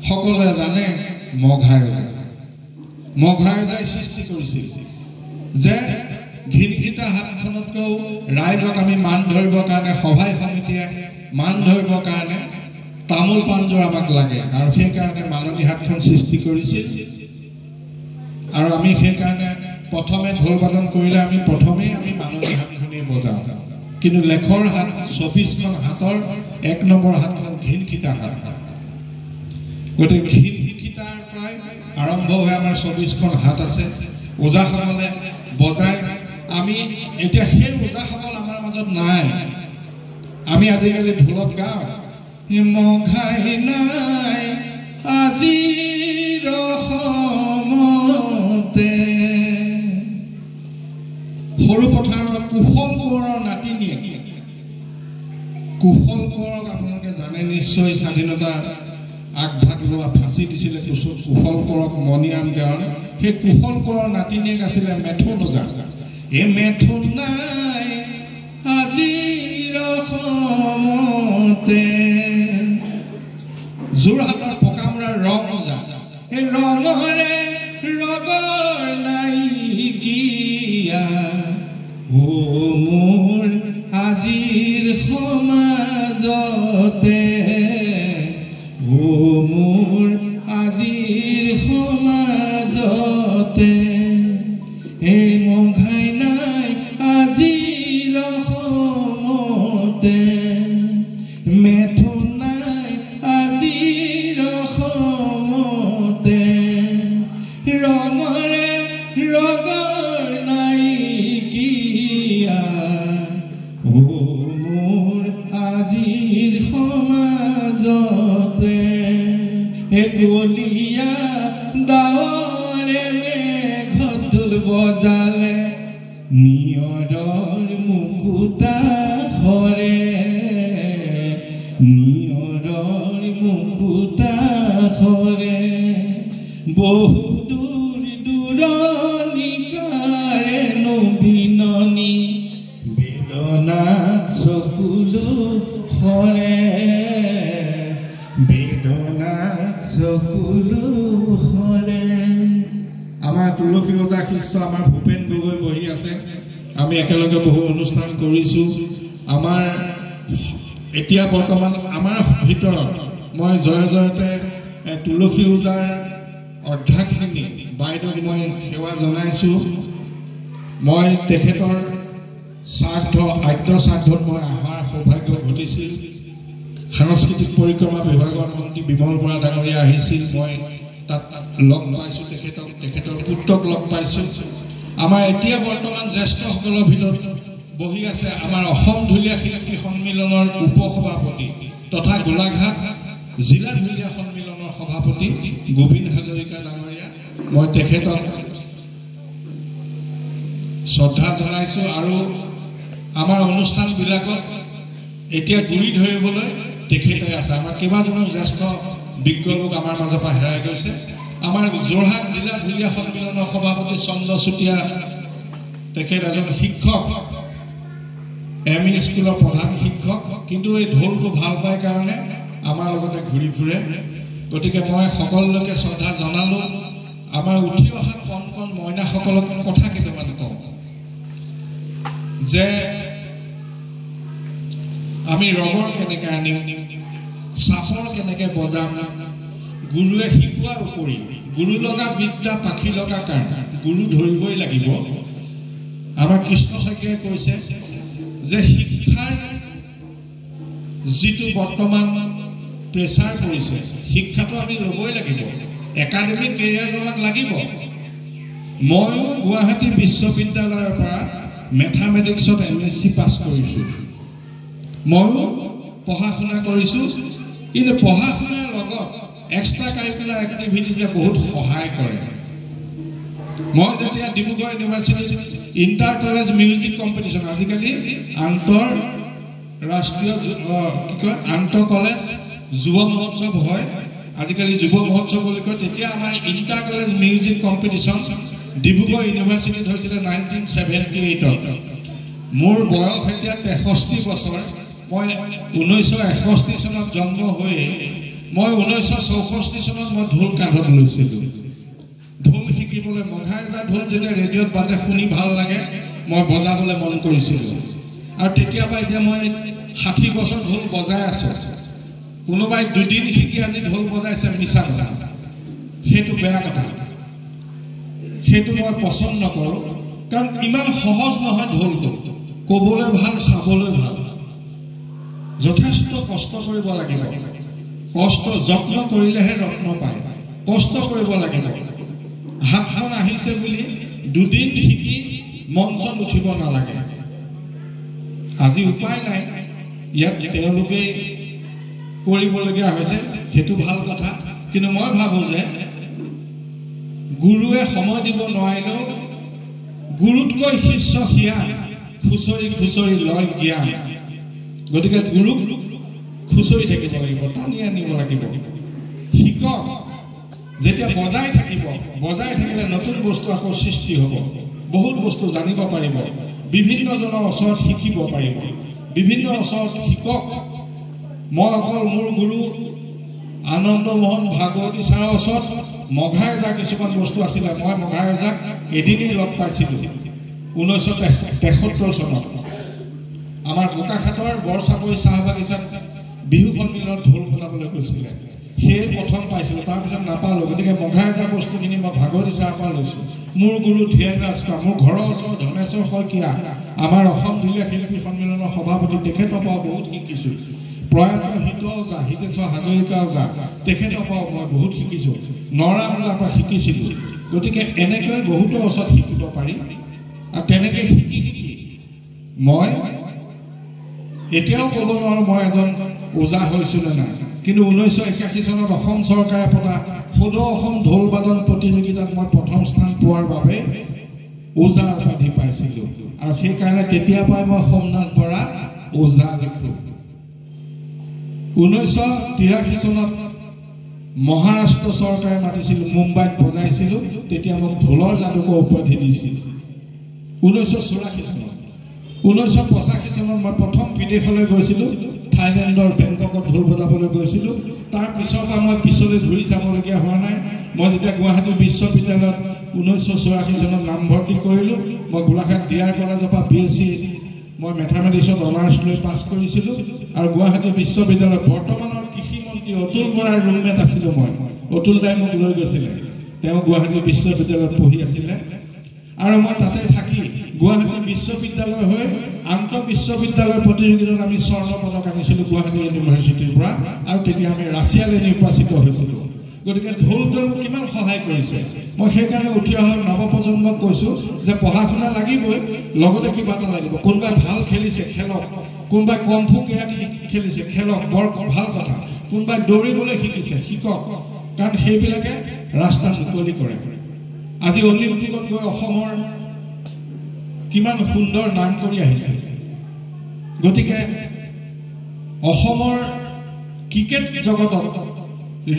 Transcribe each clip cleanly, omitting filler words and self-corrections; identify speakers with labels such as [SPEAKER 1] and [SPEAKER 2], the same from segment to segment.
[SPEAKER 1] সকলোৱে জানে মঘাই ওজাই সৃষ্টি কৰিছিল যে ঘিনঘিতা হাতখনতকৈও ৰাইজক আমি মান ধৰিবৰ কাৰণে সভাই সমিতিয়ে মান ধৰিবৰ কাৰণে তামোল পাণযোৰ আমাক লাগে আৰু সেইকাৰণে মাননী হাতখন সৃষ্টি কৰিছিল আৰু আমি সেইকাৰণে প্ৰথমে ঢোল বাদন কৰিলে আমি প্ৰথমেই আমি মাননী হাতখনেই বজাওঁ কিন্তু লেখৰ হাত 24খন হাতৰ 1 নম্বৰ হাতখন ঘিনঘিতা হাত গতিকে ঘিনঘিতাৰ প্ৰায় আৰম্ভ হৈ আমাৰ 24খন হাত আছে ওজাসকলে বজায় আমি এতিয়া সেই ওজাসকল আমাৰ মাজত নাই আমি আজিকালি ঢোলত গাওঁ মঘাই নাই আজিৰ অসমতে সৰু পথাৰৰ কুশল কোঁৱৰৰ নাতিনীয়ে কুশল কোঁৱৰক আপোনালোকে জানে নিশ্চয় স্বাধীনতাৰ আগভাগ লোৱা ফাঁচি দিছিলে কুশল কোঁৱৰক মণিৰাম দেৱান সেই কুশল কোঁৱৰৰ নাতিনীয়েক আছিলে মেথুন ওজা এই মেথুন নাই আজিৰ অসমতে যোৰহাটৰ পকামুৰাৰ ৰং ওজা এই ৰঙৰে ৰগৰ নাইকিয়া ও মোৰ আজিৰ সমাজতে ও মোৰ আজিৰ সমাজতে এই মঘাই নাই আজিৰ অসমতে মেথুন নাই আজিৰ অসমতে ৰঙৰে ৰগৰ নাইকিয়া ও মোৰ আজিৰ সমাজতে গলিয়া ডাৱৰে মেঘঢোল বজালে নিয়ৰৰ মুকুতা সৰে নিয়ৰৰ মুকুতা সৰে বহু দূৰ দূৰণিকাৰে নবীননি বেদনাত চকুলো সৰে বেদনাত চকুলো সৰে আমাৰ তুলসী ওজা শিষ্য আমাৰ ভূপেন গগৈ বহি আছে আমি একেলগে বহু অনুষ্ঠান কৰিছোঁ আমাৰ এতিয়া বৰ্তমান আমাৰ ভিতৰত মই জয় জয়তে তুলসী ওজাৰ অৰ্ধাঙ্গিনী বাইদেউক মই সেৱা জনাইছোঁ মই তেখেতৰ আদ্য শ্ৰাদ্ধত মই অহাৰ সৌভাগ্য ঘটিছিল সাংস্কৃতিক পৰিক্ৰমা বিভাগৰ মন্ত্ৰী বিমল বৰা ডাঙৰীয়া আহিছিল মই তাত লগ পাইছোঁ তেখেতৰ পুত্ৰক লগ পাইছোঁ আমাৰ এতিয়া বৰ্তমান জ্যেষ্ঠসকলৰ ভিতৰত বহি আছে আমাৰ অসম ঢুলীয়া শিল্পী সন্মিলনৰ উপসভাপতি তথা গোলাঘাট জিলা ঢুলীয়া সন্মিলনৰ সভাপতি গোবিন্দ হাজৰিকা ডাঙৰীয়া মই তেখেতক শ্ৰদ্ধা জনাইছোঁ আৰু আমাৰ অনুষ্ঠানবিলাকত এতিয়া গুৰি ধৰিবলৈ তেখেতে আছে আমাৰ কেইবাজনো জ্যেষ্ঠ বিজ্ঞ লোক আমাৰ মাজৰ পৰা হেৰাই গৈছে আমাৰ যোৰহাট জিলা ঢুলীয়া সন্মিলনৰ সভাপতি চন্দ্ৰ চুতীয়া তেখেত এজন শিক্ষক এম ই স্কুলৰ প্ৰধান শিক্ষক কিন্তু এই ঢোলটো ভাল পায় কাৰণে আমাৰ লগতে ঘূৰি ফুৰে গতিকে মই সকলোকে শ্ৰদ্ধা জনালোঁ আমাৰ উঠি অহা কণ কণ মইনাসকলক কথা কেইটামান কওঁ যে আমি ৰগৰ কেনেকৈ আনিম চাপৰ কেনেকৈ বজাম গুৰুৱে শিকোৱাৰ উপৰি গুৰু লগা বিদ্যা পাখি লগা কাৰণে গুৰু ধৰিবই লাগিব আমাৰ কৃষ্ণ শইকীয়াই কৈছে যে শিক্ষাৰ যিটো বৰ্তমান প্ৰেছাৰ পৰিছে শিক্ষাটো আমি ল'বই লাগিব একাডেমিক কেৰিয়াৰটো আমাক লাগিব ময়ো গুৱাহাটী বিশ্ববিদ্যালয়ৰ পৰা মেথামেটিক্সত MSc পাছ কৰিছোঁ ময়ো পঢ়া শুনা কৰিছোঁ কিন্তু পঢ়া শুনাৰ লগত এক্সট্ৰা কাৰিকুলাৰ এক্টিভিটিজে বহুত সহায় কৰে মই যেতিয়া ডিব্ৰুগড় ইউনিভাৰ্চিটিত ইণ্টাৰ কলেজ মিউজিক কম্পিটিশ্যন আজিকালি আন্তঃৰাষ্ট্ৰীয় কি কয় আন্তঃ কলেজ যুৱ মহোৎসৱ হয় আজিকালি যুৱ মহোৎসৱ বুলি কয় তেতিয়া আমাৰ inter college music competition Dibrugarh ইউনিভাৰ্চিটিত হৈছিলে 1978ত মোৰ বয়স এতিয়া 63 বছৰ মই 1961 চনত জন্ম হৈ মই 1964 চনত মই ঢোল কান্ধত লৈছিলোঁ ঢোল শিকিবলৈ মঘাইজা ঢোল যেতিয়া ৰেডিঅ'ত বাজে শুনি ভাল লাগে মই বজাবলৈ মন কৰিছিলোঁ আৰু তেতিয়াৰ পৰা এতিয়া মই 60 বছৰ ঢোল বজাই আছোঁ কোনোবাই দুদিন শিকি আজি ঢোল বজাইছে মিছা কথা সেইটো বেয়া কথা সেইটো মই পছন্দ নকৰোঁ কাৰণ ইমান সহজ নহয় ঢোলটো ক'বলৈ ভাল চাবলৈ ভাল যথেষ্ট কষ্ট কৰিব লাগিব কষ্ট যত্ন কৰিলেহে ৰত্ন পায় কষ্ট কৰিব লাগিব হাতখন আহিছে বুলি দুদিন শিকি মঞ্চত উঠিব নালাগে আজি উপায় নাই ইয়াত তেওঁলোকে কৰিবলগীয়া হৈছে সেইটো ভাল কথা কিন্তু মই ভাবোঁ যে গুৰুৱে সময় দিব নোৱাৰিলেও গুৰুতকৈ শিষ্য হিয়া খুচৰি খুচৰি লয় জ্ঞান গতিকে গুৰুক খুচৰি থাকিব লাগিব টানি আনিব লাগিব শিকক যেতিয়া বজাই থাকিলে নতুন বস্তু আকৌ সৃষ্টি হ'ব বহুত বস্তু জানিব পাৰিব বিভিন্নজনৰ ওচৰত শিকিব পাৰিব বিভিন্ন ওচৰত শিকক মই অকল মোৰ গুৰু আনন্দমোহন ভাগৱতী ছাৰৰ ওচৰত মঘাইজা কিছুমান বস্তু আছিলে মই মঘাইজাক এদিনেই লগ পাইছিলোঁ 1973 চনত আমাৰ বোকাখাটৰ বৰচাপৰি চাহ বাগিচাত বিহু সন্মিলনত ঢোল বজাবলৈ গৈছিলে সেই প্ৰথম পাইছিলোঁ তাৰপিছত নাপালোঁ গতিকে মঘাইজা বস্তুখিনি মই ভাগৱতী ছাৰৰ পৰা লৈছোঁ মোৰ গুৰু ধীৰেন ৰাজখোৱা মোৰ ঘৰৰ ওচৰত ধনেশ্বৰ শইকীয়া আমাৰ অসম ঢুলীয়া শিল্পী সন্মিলনৰ সভাপতি তেখেতৰ পৰা বহুত শিকিছোঁ প্ৰয়াত হিতেশ্বৰ হাজৰিকা ওজা তেখেতৰ পৰা মই বহুত শিকিছোঁ নৰা ওজাৰ পৰা শিকিছিলোঁ গতিকে এনেকৈ বহুতৰ ওচৰত শিকিব পাৰি আৰু তেনেকৈ শিকি মই এতিয়াও ক'ব নোৱাৰোঁ মই এজন ওজা হৈছোঁ নে নাই কিন্তু 1981 চনত অসম চৰকাৰে পতা সদৌ অসম ঢোল বাদন প্ৰতিযোগিতাত মই প্ৰথম স্থান পোৱাৰ বাবে ওজা উপাধি পাইছিলোঁ আৰু সেইকাৰণে তেতিয়াৰ পৰাই মই সোমনাথ বৰা ওজা লিখোঁ 1983 চনত মহাৰাষ্ট্ৰ চৰকাৰে মাতিছিল মুম্বাইত বজাইছিলোঁ তেতিয়া মোক ঢোলৰ যাদুকৰ উপাধি দিছিল 1984 চনত 1985 চনত মই প্ৰথম বিদেশলৈ গৈছিলোঁ থাইলেণ্ডৰ বেংককত ঢোল বজাবলৈ গৈছিলোঁ তাৰ পিছৰ পৰা মই পিছলৈ ঘূৰি যাবলগীয়া হোৱা নাই মই যেতিয়া গুৱাহাটী বিশ্ববিদ্যালয়ত 1984 চনত নামভৰ্তি কৰিলোঁ মই গোলাঘাট ডিআৰ কলেজৰ পৰা BSc মই মেথামেটিক্সত অনাৰ্ছ লৈ পাছ কৰিছিলোঁ আৰু গুৱাহাটী বিশ্ববিদ্যালয়ত বৰ্তমানৰ কৃষি মন্ত্ৰী অতুল বৰাৰ ৰুমমেট আছিলোঁ মই অতুল দাই মোক লৈ গৈছিলে তেওঁ গুৱাহাটী বিশ্ববিদ্যালয়ত পঢ়ি আছিলে আৰু মই তাতে থাকি গুৱাহাটী বিশ্ববিদ্যালয় হৈ আন্তঃ বিশ্ববিদ্যালয় প্ৰতিযোগিতাত আমি স্বৰ্ণ পদক আনিছিলোঁ গুৱাহাটী ইউনিভাৰ্চিটিৰ পৰা আৰু তেতিয়া আমি ৰাছিয়ালৈ নিৰ্বাচিত হৈছিলোঁ গতিকে ঢোলটোৱে মোক কিমান সহায় কৰিছে মই সেইকাৰণে উঠি অহা নৱপ্ৰজন্মক কৈছোঁ যে পঢ়া শুনা লাগিবই লগতে কিবা এটা লাগিব কোনোবাই ভাল খেলিছে খেলক কোনোবাই কমফু কেৰাটে খেলিছে খেলক বৰ ভাল কথা কোনোবাই দৌৰিবলৈ শিকিছে শিকক কাৰণ সেইবিলাকে ৰাস্তা মুকলি কৰে আজি অলিম্পিকত গৈ অসমৰ কিমান সুন্দৰ নাম কৰি আহিছে গতিকে অসমৰ ক্ৰিকেট জগতত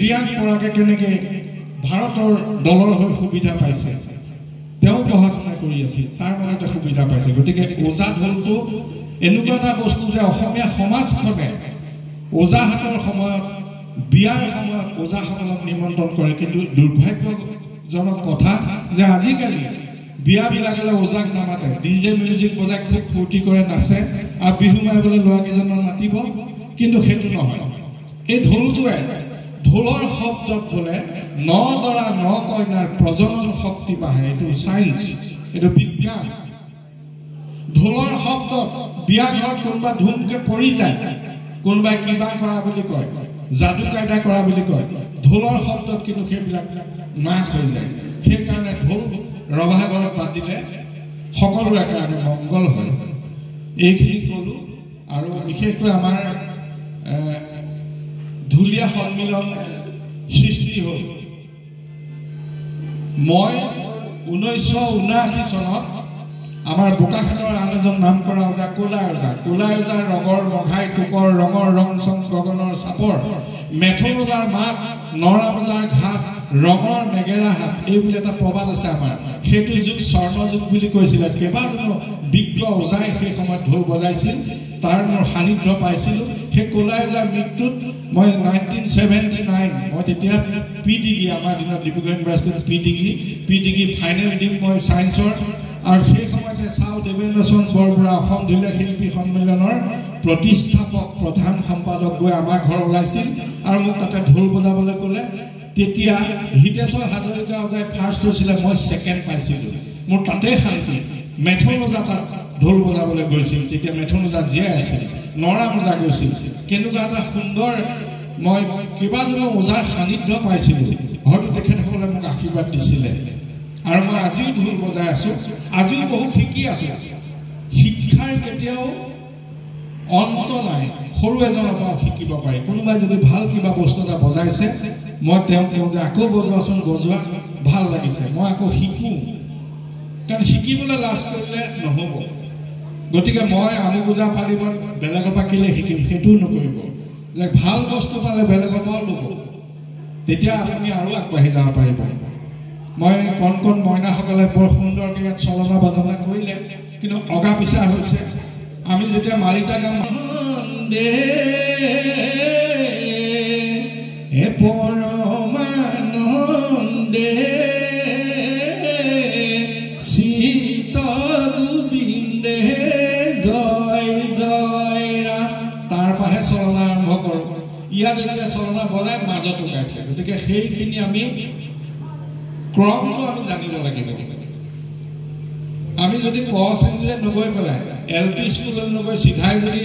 [SPEAKER 1] ৰিয়ান পৰাগে কেনেকৈ ভাৰতৰ দলৰ হৈ সুবিধা পাইছে তেওঁ পঢ়া শুনা কৰি আছিল তাৰ মাজতে সুবিধা পাইছে গতিকে ওজা ঢোলটো এনেকুৱা এটা বস্তু যে অসমীয়া সমাজখনে ওজাহাতৰ সময়ত বিয়াৰ সময়ত ওজাসকলক নিমন্ত্ৰণ কৰে কিন্তু দুৰ্ভাগ্যজনক কথা যে আজিকালি বিয়াবিলাকলৈ ওজাক নামাতে ডিজে মিউজিক বজাই খুব ফূৰ্তি কৰে নাচে আৰু বিহু মাৰিবলৈ ল'ৰা কেইজনমান মাতিব কিন্তু সেইটো নহয় এই ঢোলটোৱে ঢোলৰ শব্দত বোলে ন দৰা ন কইনাৰ প্ৰজনন শক্তি বাঢ়ে এইটো চাইন্স এইটো বিজ্ঞান ঢোলৰ শব্দত বিয়া ঘৰত কোনোবা ধুমকে পৰি যায় কোনোবাই কিবা কৰা বুলি কয় যাদু কায়দা কৰা বুলি কয় ঢোলৰ শব্দত কিন্তু সেইবিলাক নাশ হৈ যায় সেইকাৰণে ঢোল ৰভা ঘৰত বাজিলে সকলোৰে কাৰণে মংগল হয় এইখিনি ক'লোঁ আৰু বিশেষকৈ আমাৰ ঢুলীয়া সন্মিলন সৃষ্টি হ'ল মই 1979 চনত আমাৰ বোকাখাটৰ আন এজন নাম কৰা ওজা কোলাই ওজাৰ ৰগৰ মঘাই টোকৰ ৰঙৰ ৰং চং গগনৰ চাপৰ মেথন ওজাৰ মাত নৰা ওজাৰ ঘাট ৰঙৰ নেগেৰা হাত এই বুলি এটা প্ৰবাদ আছে আমাৰ সেইটো যুগ স্বৰ্ণ যুগ বুলি কৈছিলে কেইবাজনো বিজ্ঞ ওজাই সেই সময়ত ঢোল বজাইছিল তাৰ মোৰ সান্নিধ্য পাইছিলোঁ সেই কলাই যাৰ মৃত্যুত মই 1979 মই তেতিয়া PDG আমাৰ দিনত ডিব্ৰুগড় ইউনিভাৰ্চিটিত PDG ফাইনেল দিম মই সায়েন্সৰ আৰু সেই সময়তে চাও দেবেন্দ্ৰচন বৰবৰা অসম ঢুলীয়া শিল্পী সন্মিলনৰ প্ৰতিষ্ঠাপক প্ৰধান সম্পাদক গৈ আমাৰ ঘৰ ওলাইছিল আৰু মোক তাতে ঢোল বজাবলৈ ক'লে তেতিয়া হিতেশ্বৰ হাজৰিকা ওজাই ফাৰ্ষ্ট হৈছিলে মই সেকেন্ড পাইছিলোঁ মোৰ তাতে শান্তি মেথন ওজা তাত ঢোল বজাবলৈ গৈছিল তেতিয়া মেথন ওজা জীয়াই আছিল নৰাম ওজা গৈছিল কেনেকুৱা এটা সুন্দৰ মই কেইবাজনো ওজাৰ সান্নিধ্য পাইছিলোঁ হয়তো তেখেতসকলে মোক আশীৰ্বাদ দিছিলে আৰু মই আজিও ঢোল বজাই আছো আজিও বহু শিকি আছো শিক্ষাৰ কেতিয়াও অন্ত নাই সৰু এজনৰ পৰা শিকিব পাৰি কোনোবাই যদি ভাল কিবা বস্তু এটা বজাইছে মই তেওঁক কওঁ যে আকৌ বজোৱাচোন বজোৱা ভাল লাগিছে মই আকৌ শিকো কাৰণ শিকিবলৈ লাজ কৰিলে নহ'ব গতিকে মই আমুগুজা পালি মই বেলেগৰ পৰা কেলে শিকিম সেইটোও নকৰিব যে ভাল বস্তু পালে বেলেগৰ পৰাও ল'ব তেতিয়া আপুনি আৰু আগবাঢ়ি যাব পাৰিব মই কণ মইনাসকলে বৰ সুন্দৰকৈ ইয়াত চলনা বাজনা কৰিলে কিন্তু অগা পিছা হৈছে আমি যেতিয়া মালিতা গাম দে হে পৰমানন্দে সীত গোবিন্দে জয় জয় ৰাম তাৰ পৰাহে চলনা আৰম্ভ কৰোঁ ইয়াত এতিয়া চলনা বজাই মাজতো গাইছে গতিকে সেইখিনি আমি ক্ৰমটো আমি জানিব লাগিব আমি যদি ক শ্ৰেণীলৈ নগৈ পেলাই LP স্কুললৈ নগৈ চিধাই যদি